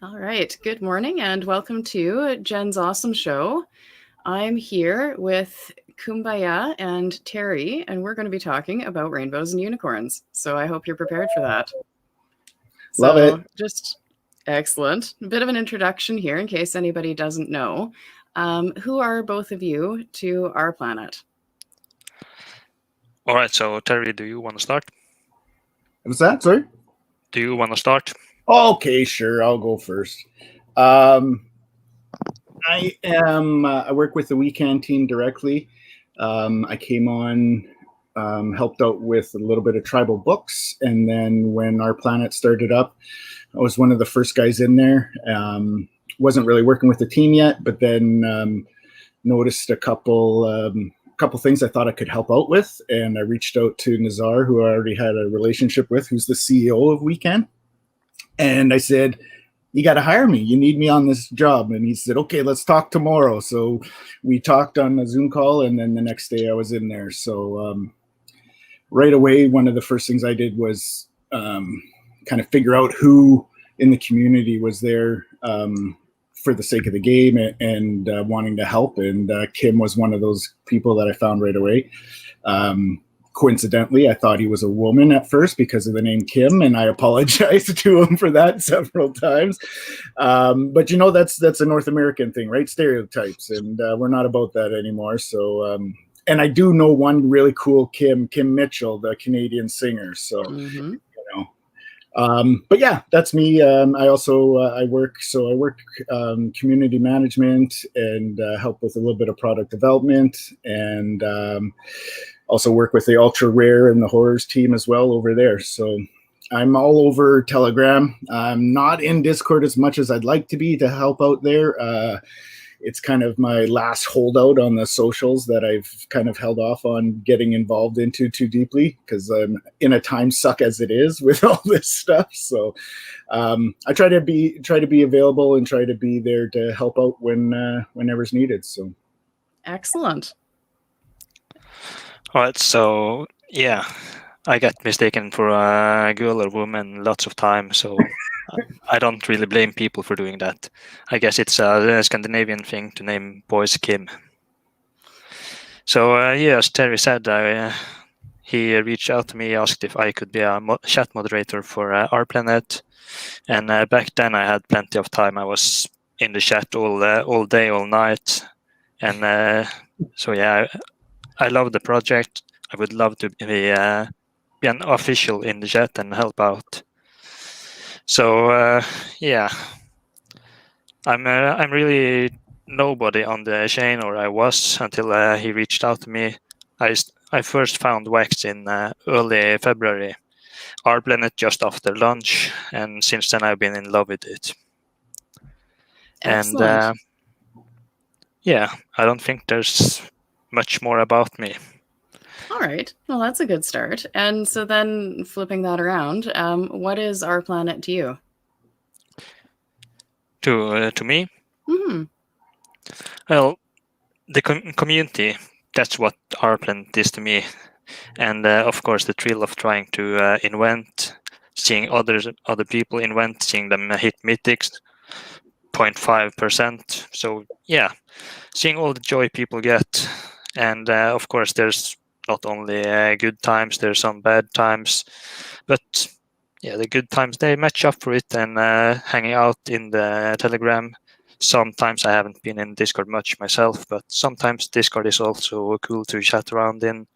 All right. Good morning and welcome to Jen's Awesome Show. I'm here with Kumbaya and Terry, and we're going to be talking about rainbows and unicorns. So I hope you're prepared for that. Love it. Just excellent. A bit of an introduction here in case anybody doesn't know. Who are both of you to our planet? All right, so Terry, do you want to start? What's that? Sorry? Do you want to start? Okay, sure. I'll go first. I work with the Weekend team directly. I came on, helped out with a little bit of tribal books. And then when our planet started up, I was one of the first guys in there. Wasn't really working with the team yet, but then noticed a couple things I thought I could help out with. And I reached out to Nazar, who I already had a relationship with, who's the CEO of Weekend. And I said, you got to hire me. You need me on this job. And he said, okay, let's talk tomorrow. So we talked on a Zoom call, and then the next day I was in there. So right away, one of the first things I did was kind of figure out who in the community was there for the sake of the game and wanting to help. And Kim was one of those people that I found right away. Coincidentally, I thought he was a woman at first because of the name Kim, and I apologized to him for that several times. But you know, that's a North American thing, right? Stereotypes, and we're not about that anymore. So, and I do know one really cool Kim Mitchell, the Canadian singer. So, you know, but yeah, that's me. I also I work community management and help with a little bit of product development and. Also work with the Ultra Rare and the Horrors team as well over there. So I'm all over Telegram. I'm not in Discord as much as I'd like to be to help out there. It's kind of my last holdout on the socials that I've kind of held off on getting involved into too deeply because I'm in a time suck as it is with all this stuff. So I try to be available and try to be there to help out whenever's needed. So excellent. All right, so yeah, I got mistaken for a girl or woman lots of times, so I don't really blame people for doing that. I guess it's a Scandinavian thing to name boys Kim. So yeah, as Terry said, he reached out to me, asked if I could be a chat moderator for our planet, and back then I had plenty of time. I was in the chat all day, all night, and so yeah. I love the project. I would love to be an official in the chat and help out. So yeah, I'm really nobody on the chain, or I was until he reached out to me. I first found Wax in early February, our planet just after lunch, and since then I've been in love with it. Excellent. And yeah, I don't think there's much more about me. All right. Well, that's a good start. And so then flipping that around, what is our planet to you? To me? Mm-hmm. Well, the community, that's what our planet is to me. And of course, the thrill of trying to invent, seeing other people invent, seeing them hit mythics, 0.5%. So yeah, seeing all the joy people get. And of course, there's not only good times, there's some bad times. But yeah, the good times, they match up for it, and hanging out in the Telegram. Sometimes I haven't been in Discord much myself, but sometimes Discord is also cool to chat around in.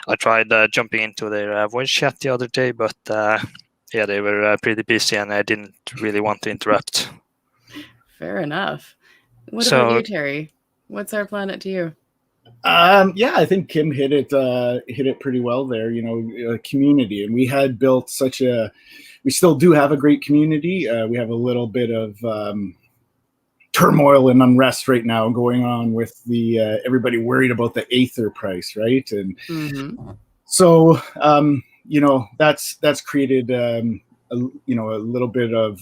I tried jumping into their voice chat the other day, but yeah, they were pretty busy and I didn't really want to interrupt. Fair enough. What about you, Terry? What's our planet to you? Yeah, I think Kim hit it pretty well there. You know, community, and we had built we still do have a great community. We have a little bit of turmoil and unrest right now going on with the everybody worried about the Aether price, right? And so you know, that's created a little bit of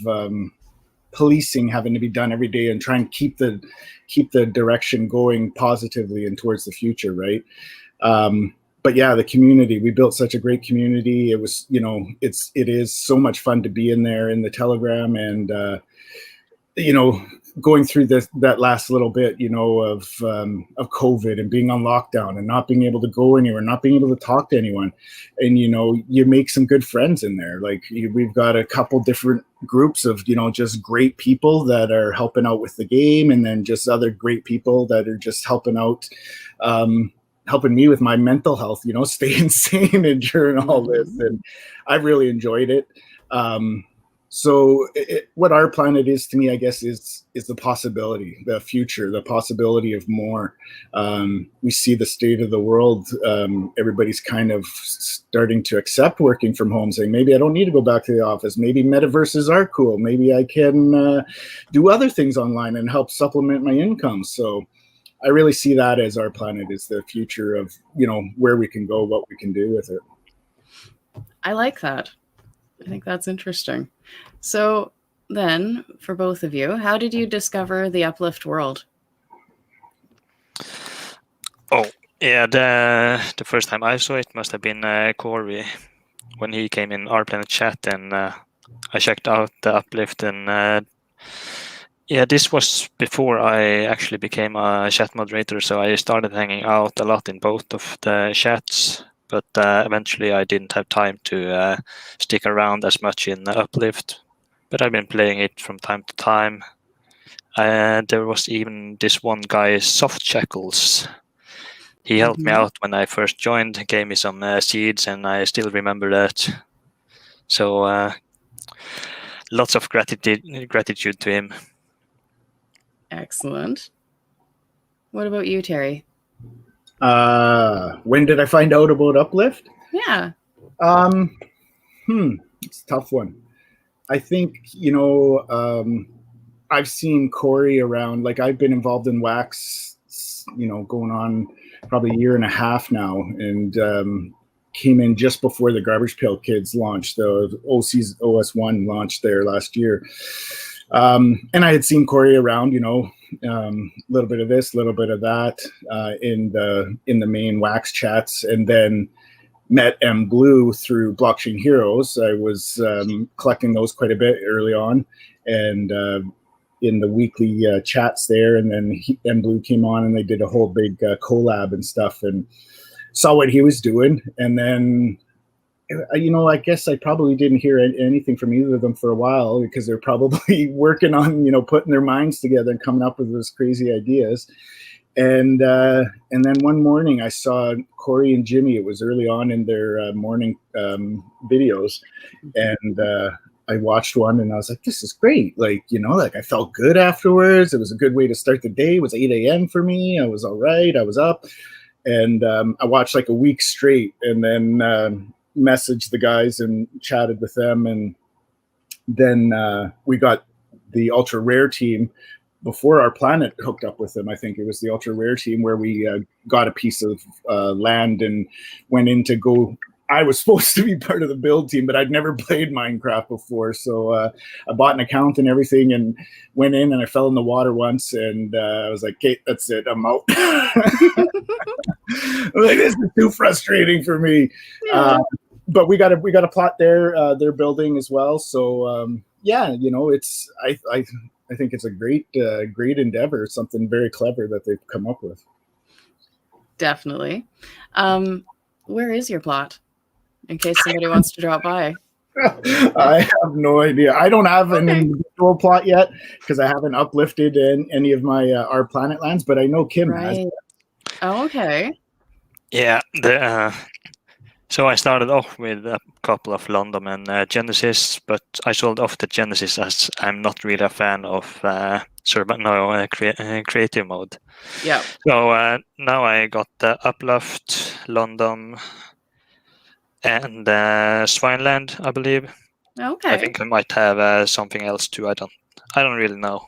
policing having to be done every day and try and keep the direction going positively and towards the future, right? but yeah, the community, we built such a great community. It was, it is so much fun to be in there in the Telegram, and going through that last little bit, of COVID and being on lockdown and not being able to go anywhere, not being able to talk to anyone, and you make some good friends in there. Like we've got a couple different groups of just great people that are helping out with the game, and then just other great people that are just helping out. Helping me with my mental health, staying sane and during all this. And I really enjoyed it. So what our planet is to me, I guess, is the possibility, the future, the possibility of more. We see the state of the world. Everybody's kind of starting to accept working from home, saying, maybe I don't need to go back to the office. Maybe metaverses are cool. Maybe I can do other things online and help supplement my income. So I really see that as our planet is the future of, where we can go, what we can do with it. I like that. I think that's interesting. So then, for both of you, how did you discover the Uplift World? Oh, yeah, the first time I saw it must have been Corey, when he came in our planet chat, and I checked out the Uplift, and yeah, this was before I actually became a chat moderator, so I started hanging out a lot in both of the chats, but eventually I didn't have time to stick around as much in Uplift, but I've been playing it from time to time. There was even this one guy, Soft Shackles. He helped me out when I first joined, gave me some seeds, and I still remember that. So lots of gratitude to him. Excellent. What about you, Terry? When did I find out about Uplift? Yeah. It's a tough one. I think, I've seen Corey around, like I've been involved in Wax, going on probably a year and a half now, and came in just before the Garbage Pail Kids launched. The OS1 launched there last year. And I had seen Corey around, a little bit of this, a little bit of that, in the main Wax chats, and then met M Blue through Blockchain Heroes. I was collecting those quite a bit early on, and in the weekly chats there, and then M Blue came on, and they did a whole big collab and stuff, and saw what he was doing, and then. I guess I probably didn't hear anything from either of them for a while, because they're probably working on, putting their minds together and coming up with those crazy ideas. And then one morning I saw Corey and Jimmy. It was early on in their morning videos, and I watched one, and I was like, this is great. Like, I felt good afterwards. It was a good way to start the day. It was 8 a.m. for me. I was all right. I was up, and I watched like a week straight, and then messaged the guys and chatted with them, and then we got the ultra rare team before our planet hooked up with them. I think it was the ultra rare team where we got a piece of land and went in to go. I was supposed to be part of the build team, but I'd never played Minecraft before, so I bought an account and everything, and went in, and I fell in the water once, and I was like, "Okay, that's it, I'm out." Like, this is too frustrating for me. Yeah. But we got a plot there. They're building as well, so it's I think it's a great endeavor. Something very clever that they've come up with. Definitely. Where is your plot? In case somebody wants to drop by. I have no idea. I don't have an individual plot yet, because I haven't uplifted any of my our planet lands, but I know Kim has. Oh, okay. Yeah. So I started off with a couple of London and Genesis, but I sold off the Genesis as I'm not really a fan of creative mode. Yeah. So now I got the Uplift, London, and Swineland, I believe. Okay. I think I might have something else too. I don't really know.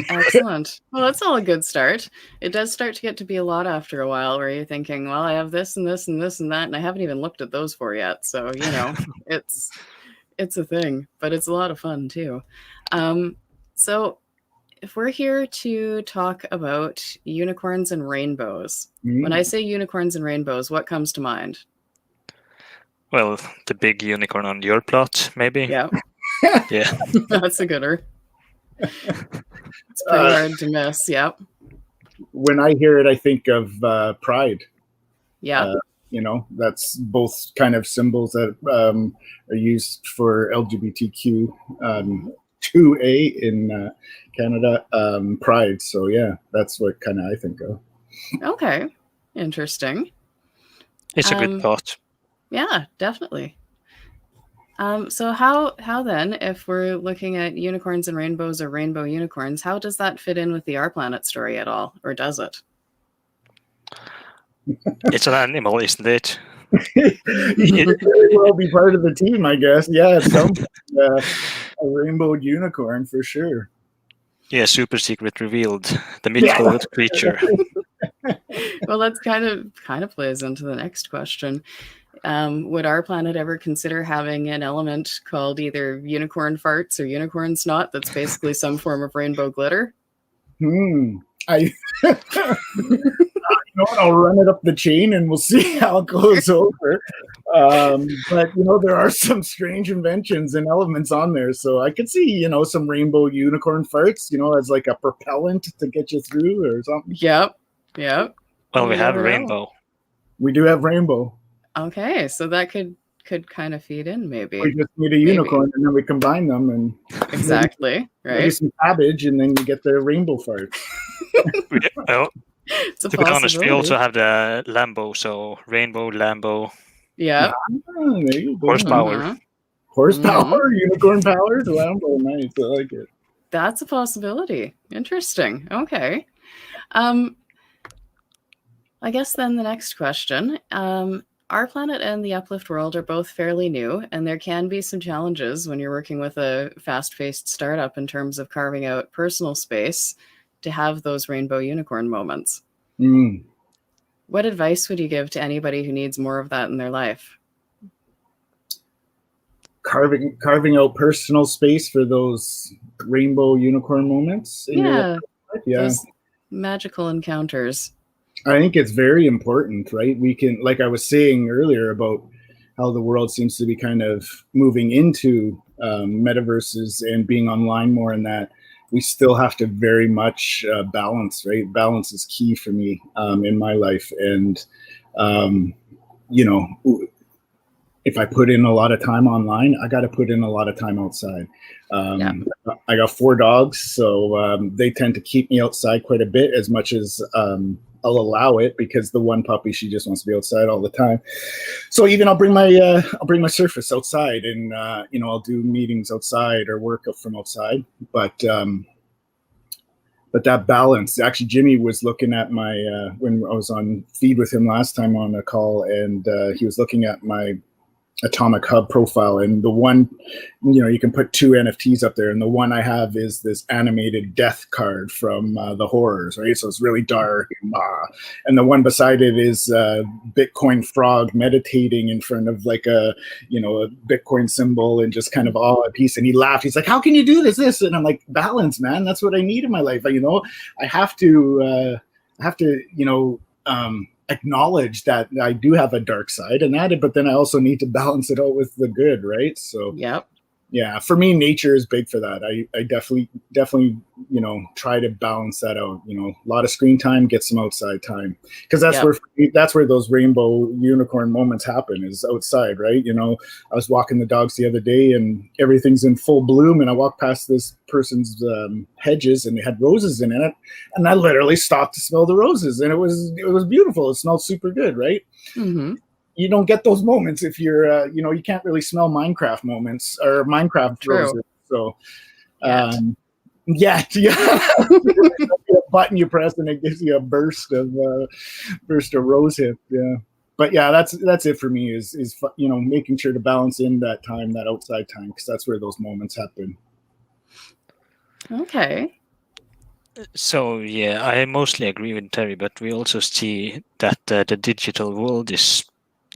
Excellent. Well, that's all a good start. It does start to get to be a lot after a while, where you're thinking, well, I have this and this and this and that, and I haven't even looked at those four yet. So, it's a thing, but it's a lot of fun too. So if we're here to talk about unicorns and rainbows, when I say unicorns and rainbows, what comes to mind? Well, the big unicorn on your plot, maybe. Yeah. Yeah. That's a gooder. It's pretty hard to miss. Yep. When I hear it, I think of pride. Yeah. That's both kind of symbols that are used for LGBTQ 2A in Canada, pride. So yeah, that's what kind of I think of. Okay. Interesting. It's a good thought. Yeah, definitely. So how then, if we're looking at unicorns and rainbows or rainbow unicorns, how does that fit in with the Our Planet story at all, or does it? It's an animal, isn't it? You very well be part of the team, I guess. Yeah, it's a rainbowed unicorn for sure. Yeah, super secret revealed, the mythical creature. Well, that's kind of plays into the next question. Would Our Planet ever consider having an element called either unicorn farts or unicorn snot that's basically some form of rainbow glitter? I'll run it up the chain and we'll see how it goes over. But there are some strange inventions and elements on there, so I could see some rainbow unicorn farts, as like a propellant to get you through or something. Yep. Well, we have a rainbow. We do have rainbow. Okay, so that could kind of feed in, maybe. We just need a unicorn, and then we combine them, and exactly maybe some cabbage, and then you get the rainbow fart. Well, to be honest, we also have the Lambo, so rainbow Lambo. Yeah. There you go. Horsepower. Horsepower, unicorn powered Lambo. Nice, I like it. That's a possibility. Interesting. Okay. I guess then the next question. Our Planet and the Uplift World are both fairly new, and there can be some challenges when you're working with a fast-paced startup in terms of carving out personal space to have those rainbow unicorn moments. What advice would you give to anybody who needs more of that in their life? Carving out personal space for those rainbow unicorn moments in your life? Yeah. Those magical encounters. I think it's very important, right? We can, like I was saying earlier about how the world seems to be kind of moving into metaverses and being online more, and that we still have to very much balance, right? Balance is key for me in my life. And, if I put in a lot of time online, I got to put in a lot of time outside. I got 4 dogs, so they tend to keep me outside quite a bit, as much as I'll allow it, because the one puppy, she just wants to be outside all the time. So even I'll bring my Surface outside, and I'll do meetings outside or work from outside. But that balance, actually, Jimmy was looking at my when I was on feed with him last time on a call, and he was looking at my Atomic Hub profile, and the one, you can put 2 NFTs up there, and the one I have is this animated death card from the horrors, right? So it's really dark, and the one beside it is Bitcoin frog meditating in front of like a Bitcoin symbol and just kind of all at peace. And he laughed. He's like, "How can you do this?" And I'm like, "Balance, man. That's what I need in my life. I have to acknowledge that I do have a dark side and that, but then I also need to balance it out with the good, right?" So yeah, for me, nature is big for that. I definitely try to balance that out. A lot of screen time, get some outside time, because that's where those rainbow unicorn moments happen, is outside, right? I was walking the dogs the other day, and everything's in full bloom, and I walked past this person's hedges, and they had roses in it, and I literally stopped to smell the roses, and it was beautiful. It smelled super good, right? Mm-hmm. You don't get those moments if you're, you can't really smell Minecraft moments or Minecraft roses. So, yeah. A button you press and it gives you a burst of rose hip. Yeah, but yeah, that's it for me. Is making sure to balance in that time, that outside time, because that's where those moments happen. Okay. So yeah, I mostly agree with Terry, but we also see that the digital world is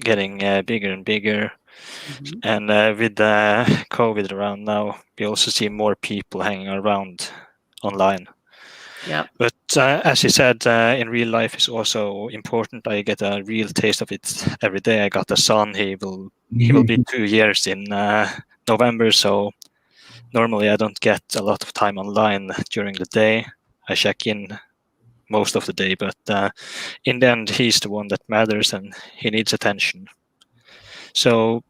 getting bigger and bigger, and with COVID around now, we also see more people hanging around online. Yeah. But as you said, in real life is also important. I get a real taste of it every day. I got a son. He will be 2 years in November. So normally I don't get a lot of time online during the day. I check in most of the day, but in the end, he's the one that matters and he needs attention. So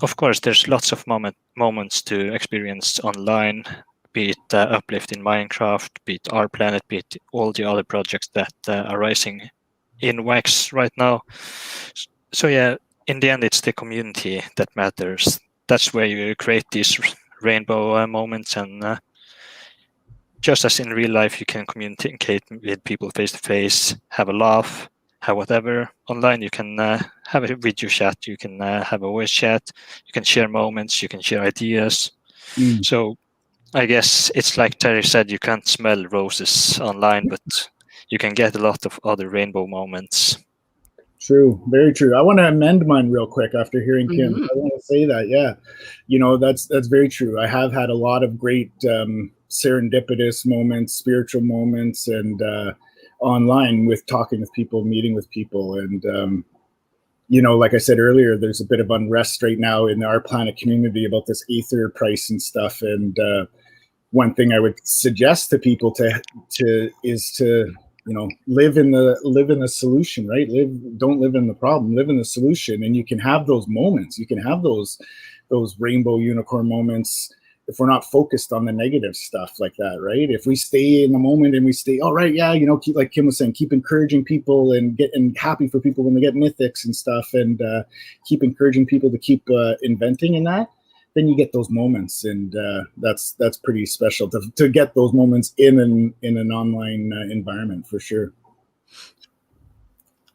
of course, there's lots of moments to experience online, be it Uplift in Minecraft, be it Our Planet, be it all the other projects that are rising in Wax right now. So yeah, in the end, it's the community that matters. That's where you create these rainbow moments, and just as in real life, you can communicate with people face to face, have a laugh, have whatever. Online, you can have a video chat, you can have a voice chat, you can share moments, you can share ideas. So I guess it's like Terry said, you can't smell roses online, but you can get a lot of other rainbow moments. True, very true. I want to amend mine real quick after hearing Kim. I want to say that, yeah, that's very true. I have had a lot of great serendipitous moments, spiritual moments, and online with talking with people, meeting with people, and like I said earlier, there's a bit of unrest right now in Our Planet community about this Ether price and stuff. And one thing I would suggest to people is to live in the solution, right? Don't live in the problem, live in the solution. And you can have those moments, you can have those rainbow unicorn moments if we're not focused on the negative stuff like that, right? If we stay in the moment and we stay, all right, yeah, keep, like Kim was saying, keep encouraging people and getting happy for people when they get mythics and stuff, and keep encouraging people to keep inventing in that, then you get those moments, and that's pretty special to get those moments in an online environment, for sure.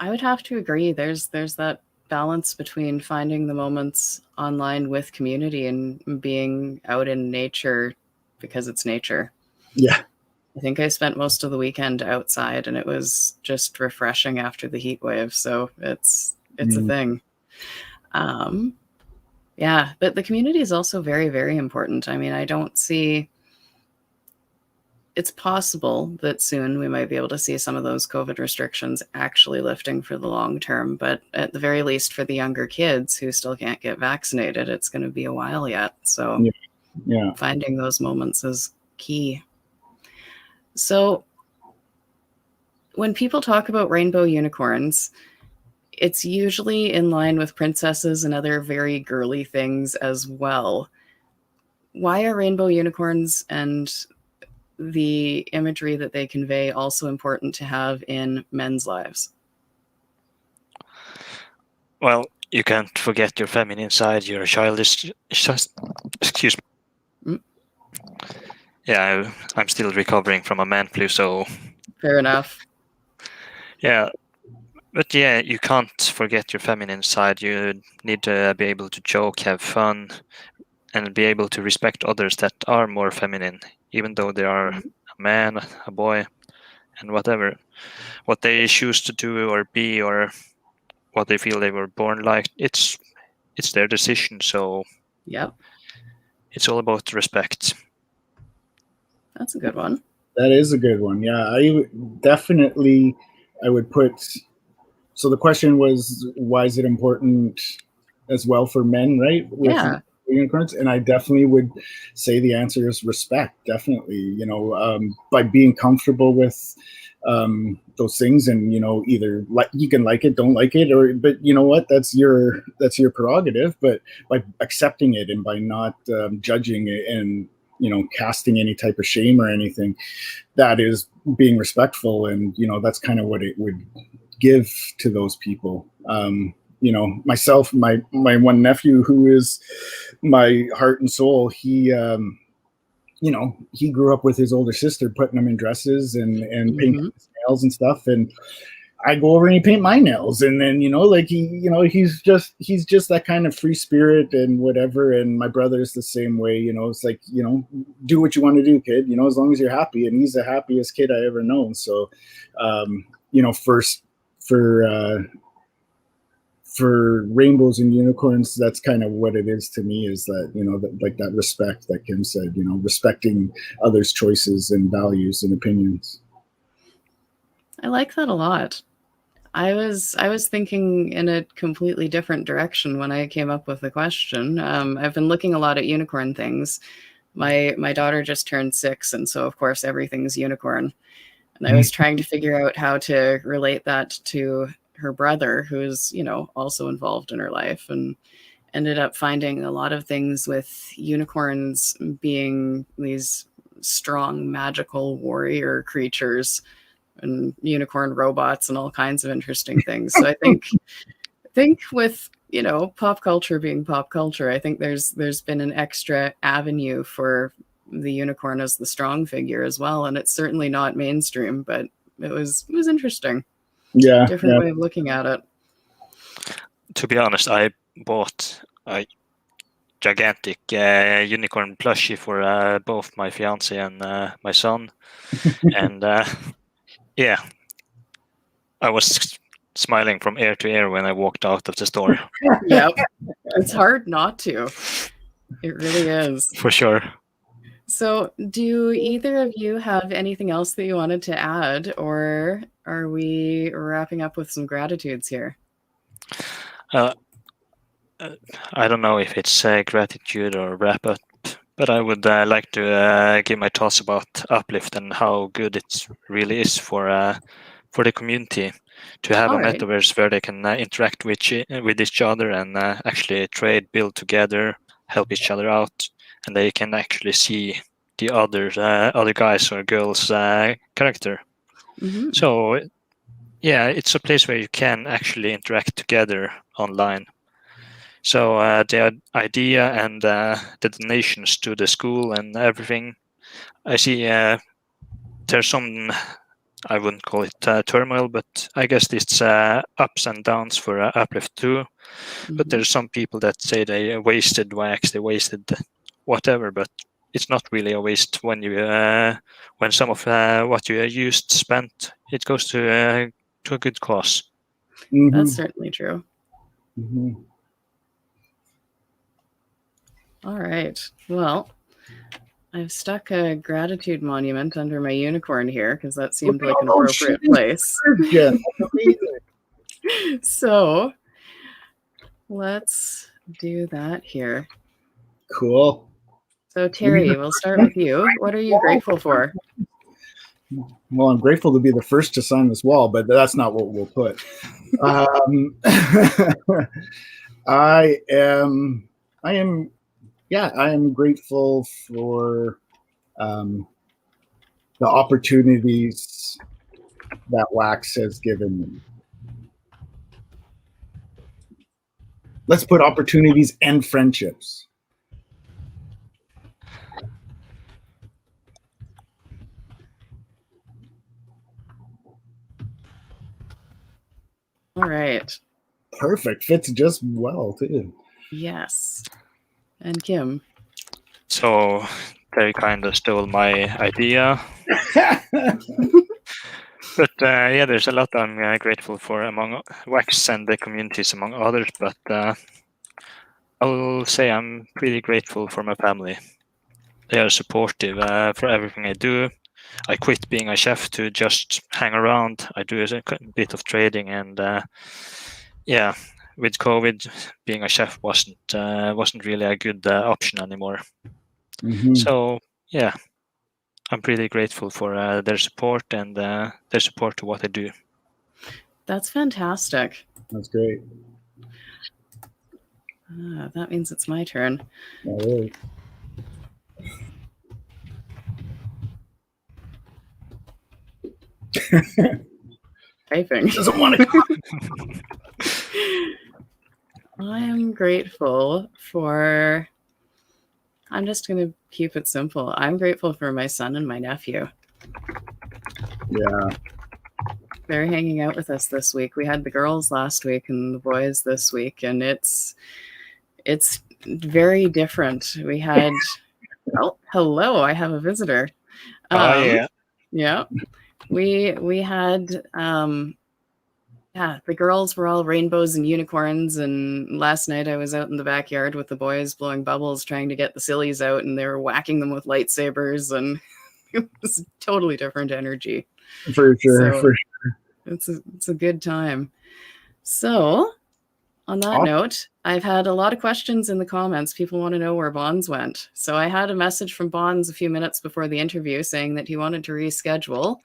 I would have to agree. There's that balance between finding the moments online with community and being out in nature because it's nature. Yeah. I think I spent most of the weekend outside, and it was just refreshing after the heat wave. So it's a thing. Yeah, but the community is also very, very important. I mean, I don't see, it's possible that soon we might be able to see some of those COVID restrictions actually lifting for the long term. But at the very least, for the younger kids who still can't get vaccinated, it's going to be a while yet. So yeah, finding those moments is key. So when people talk about rainbow unicorns, it's usually in line with princesses and other very girly things as well. Why are rainbow unicorns and the imagery that they convey also important to have in men's lives? Well, you can't forget your feminine side. You're a childish. Excuse me. Yeah, I'm still recovering from a man flu, so. Fair enough. Yeah. But yeah, you can't forget your feminine side. You need to be able to joke, have fun, and be able to respect others that are more feminine, even though they are a man, a boy, and whatever. What they choose to do or be, or what they feel they were born like, it's their decision. So yep, it's all about respect. That's a good one. That is a good one. Yeah, I would put. So the question was, why is it important as well for men, right? With unicorns, and I definitely would say the answer is respect. Definitely, by being comfortable with those things, and either you can like it, don't like it, but you know what, that's your prerogative. But by accepting it and by not judging it and casting any type of shame or anything, that is being respectful, and that's kind of what it would give to those people. Myself, my one nephew, who is my heart and soul, he he grew up with his older sister putting him in dresses and painting his nails and stuff, and I go over and he paint my nails, and then he's just that kind of free spirit and whatever. And my brother's the same way. It's like, do what you want to do, kid, as long as you're happy. And he's the happiest kid I ever known. So for for rainbows and unicorns, that's kind of what it is to me, is that, like that respect that Kim said, respecting others' choices and values and opinions. I like that a lot. I was thinking in a completely different direction when I came up with the question. I've been looking a lot at unicorn things. My daughter just turned 6, and so of course everything's unicorn. And I was trying to figure out how to relate that to her brother, who's, also involved in her life, and ended up finding a lot of things with unicorns being these strong, magical warrior creatures and unicorn robots and all kinds of interesting things. So I think with, pop culture being pop culture, I think there's been an extra avenue for the unicorn as the strong figure as well. And it's certainly not mainstream, but it was interesting. Yeah. Different way of looking at it. To be honest, I bought a gigantic unicorn plushie for both my fiance and my son. And yeah, I was smiling from ear to ear when I walked out of the store. Yep. It's hard not to. It really is. For sure. So do either of you have anything else that you wanted to add, or are we wrapping up with some gratitudes here? I don't know if it's gratitude or wrap up, but I would like to give my thoughts about Uplift and how good it really is for the community to have a metaverse where they can interact with each other and actually trade, build together, help each other out, and they can actually see the other guys or girls character. Mm-hmm. So yeah, it's a place where you can actually interact together online. So the idea and the donations to the school and everything, I see there's some, I wouldn't call it turmoil, but I guess it's ups and downs for Uplift too. Mm-hmm. But there's some people that say they wasted wax, they wasted whatever, but it's not really a waste when you when some of what you used spent, it goes to a good cause. Mm-hmm. That's certainly true. Mm-hmm. All right. Well, I've stuck a gratitude monument under my unicorn here because that seemed like an appropriate place. Yeah. So let's do that here. Cool. So Terry, we'll start with you. What are you grateful for? Well, I'm grateful to be the first to sign this wall, but that's not what we'll put. I am grateful for the opportunities that wax has given me. Let's put opportunities and friendships. All right. Perfect. Fits just well, too. Yes. And Kim? So they kind of stole my idea. But yeah, there's a lot I'm grateful for among Wax and the communities among others, but I'll say I'm pretty grateful for my family. They are supportive for everything I do. I quit being a chef to just hang around. I do a bit of trading, and yeah, with COVID, being a chef wasn't really a good option anymore. Mm-hmm. So yeah, I'm pretty grateful for their support and their support to what I do. That's fantastic. That's great. That means it's my turn. That is. Typing. Doesn't want to. I am grateful for. I'm just going to keep it simple. I'm grateful for my son and my nephew. Yeah. They're hanging out with us this week. We had the girls last week and the boys this week, and it's very different. We had. Oh, hello! I have a visitor. Oh yeah. Yeah. We had Yeah, the girls were all rainbows and unicorns, and last night I was out in the backyard with the boys blowing bubbles, trying to get the sillies out, and they were whacking them with lightsabers, and it was totally different energy. For sure, So for sure. it's a good time. So on that note, I've had a lot of questions in the comments. People want to know where Bonds went. So I had a message from Bonds a few minutes before the interview saying that he wanted to reschedule.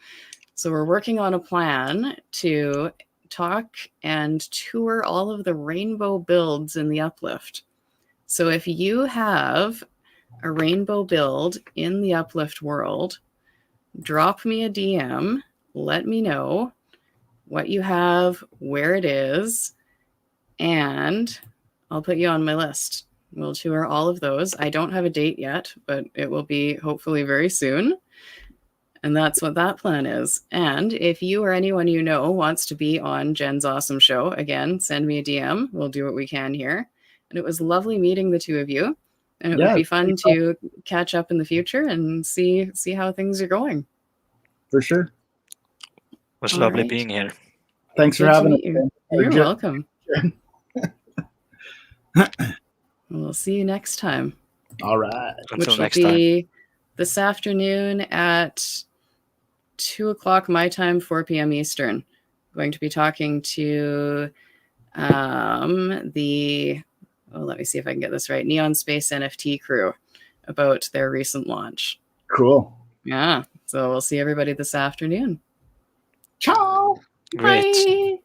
So we're working on a plan to talk and tour all of the rainbow builds in the Uplift. So if you have a rainbow build in the Uplift world, drop me a DM, let me know what you have, where it is, and I'll put you on my list. We'll tour all of those. I don't have a date yet, but it will be hopefully very soon. And that's what that plan is. And if you or anyone you know wants to be on Jen's awesome show, again, send me a DM. We'll do what we can here. And it was lovely meeting the two of you. And it would be fun to catch up in the future and see how things are going. For sure. It was lovely being here. Thanks for having us. You're welcome. We'll see you next time. All right. Until next time. This afternoon at 2 o'clock my time, 4 p.m. Eastern. I'm going to be talking to let me see if I can get this right, Neon Space NFT crew about their recent launch. Cool. Yeah. So we'll see everybody this afternoon. Ciao. Great. Bye.